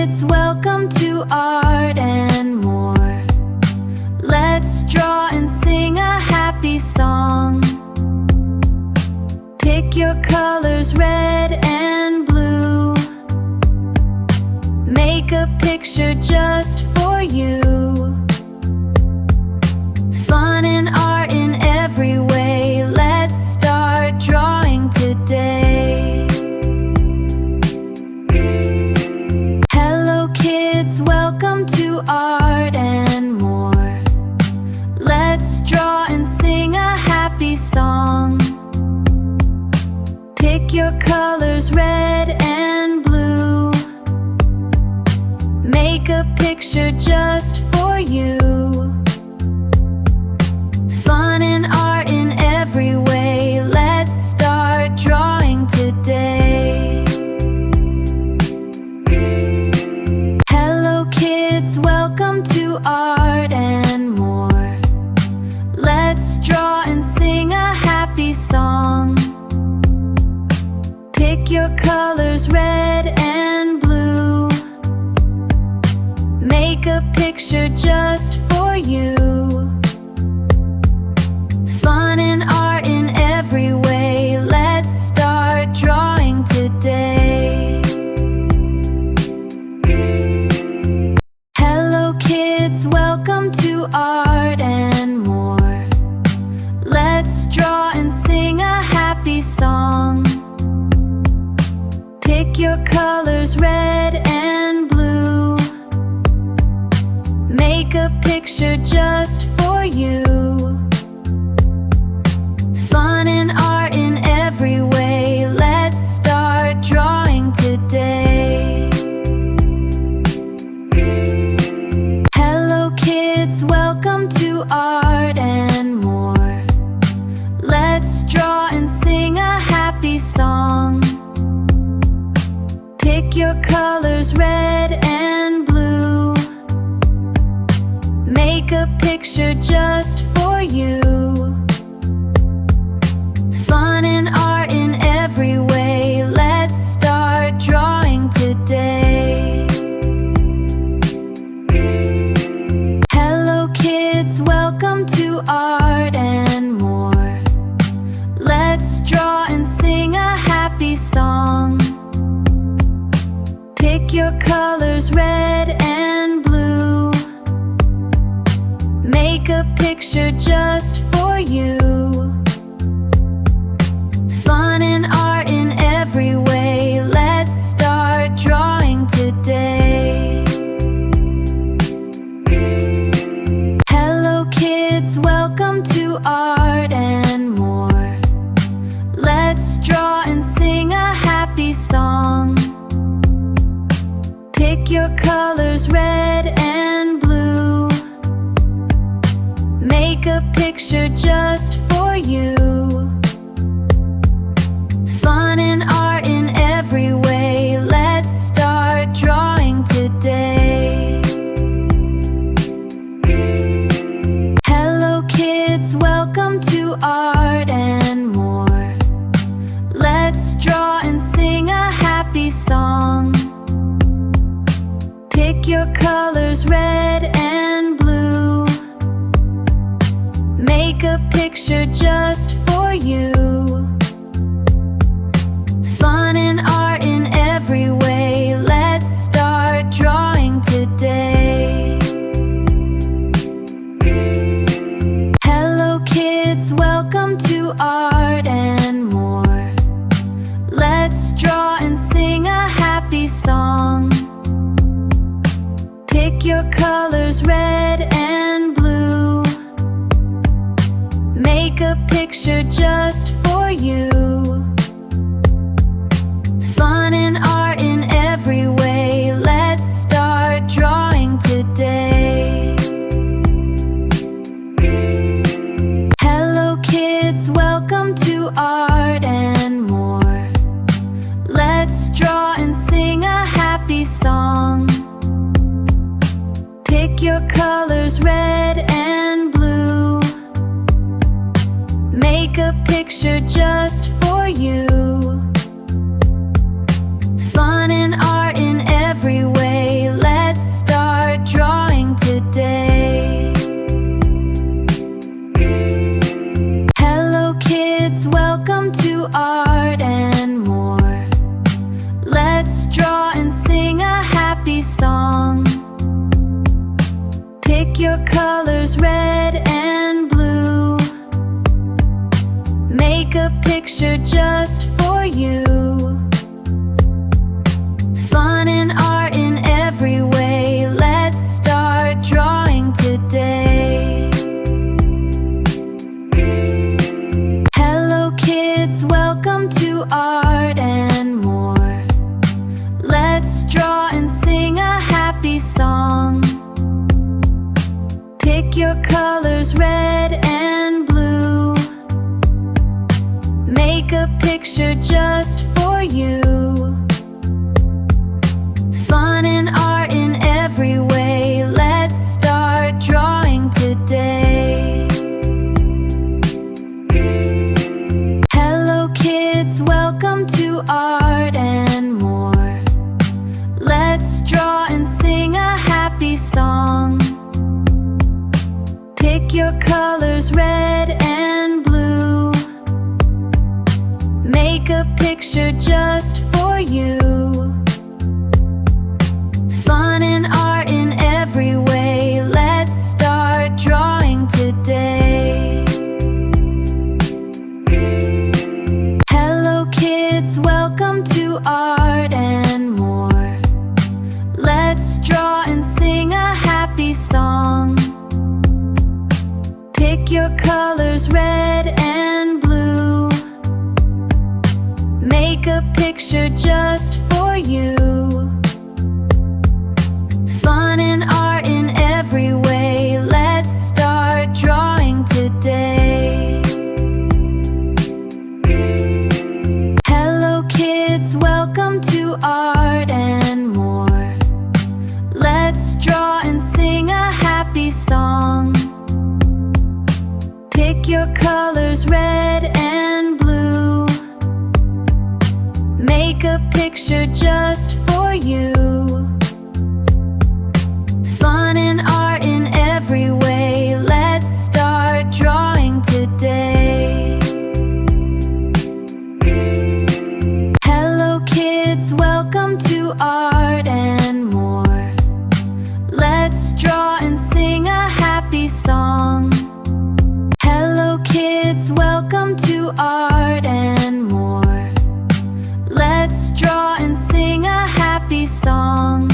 kids, welcome to Art and More. Let's draw and sing a happy song. Pick your colors, red and blue. Make a picture just for you. Fun and art in every way. Let's start drawing today. Hello kids, welcome to Art and More. Let's draw and sing a happy song. Pick your colors, red and blue. Make a picture just for you. Fun and art in every way. Let's start drawing today. Hello kids, welcome to Art and More. Let's draw and sing a happy song. Pick your colors, red and blue. Make a picture just for you. Fun and art in every way. Let's start drawing today. Hello kids, welcome to Art and More. Let's draw and sing a happy song. Pick your colors, red and blue. Make a picture just for you. Fun and art in every way. Let's start drawing today. Hello kids, welcome to Art and More. Let's draw and sing a happy song. Pick your colors, red and blue. Make a picture just for you. Fun and art in every way. Let's start drawing today. Hello kids, welcome to Art and More. Let's draw and sing a happy song. Pick your colors, red and blue. Make a picture just for you. Fun and art in every way. Let's start drawing today. Hello kids, welcome to Art and More. Let's draw and sing a happy song. Pick your colors, red and blue. Make a picture just for you. Fun and art in every way. Let's start drawing today. Hello kids, welcome to Art and More. Let's draw and sing a happy song. Pick your colors, red and blue. Make a picture just for you. Fun and art in every way. Let's start drawing today. Hello kids, welcome to Art and More. Let's draw and sing a happy song. Pick your colors, red and blue. Make a picture just for you. Fun and art in every way. Let's start drawing today. Hello kids, welcome to Art and More. Let's draw and sing a happy song. Pick your colors, red and blue. Make a picture just for you. Fun and art in every way. colors red and blue. Make a picture just for you. Fun and art in every way. Let's start drawing today. Hello kids, welcome to Art and More. Let's draw and sing a happy song. Pick your colors red and blue. Make a picture just for you. Fun and art in every way. Let's start drawing today. Hello kids, welcome to Art and More. Let's draw and sing a happy song. Pick your colors red and blue. Make a picture just for you. Fun and art in every way. Let's start drawing today. Hello kids, welcome to Art and More. Let's draw and sing a happy song. Pick your colors red and blue. Make a picture just for you. Fun and art in every way. Let's start drawing today. Hello kids, welcome to Art and More. Let's draw and sing a happy song. Pick your colors red and blue. Make a picture just for you. Fun and art in every way. Let's start drawing today. Hello kids, welcome to Art and More. Let's draw and sing a happy song. Hello kids, welcome to Art and More. Let's draw and sing a happy song.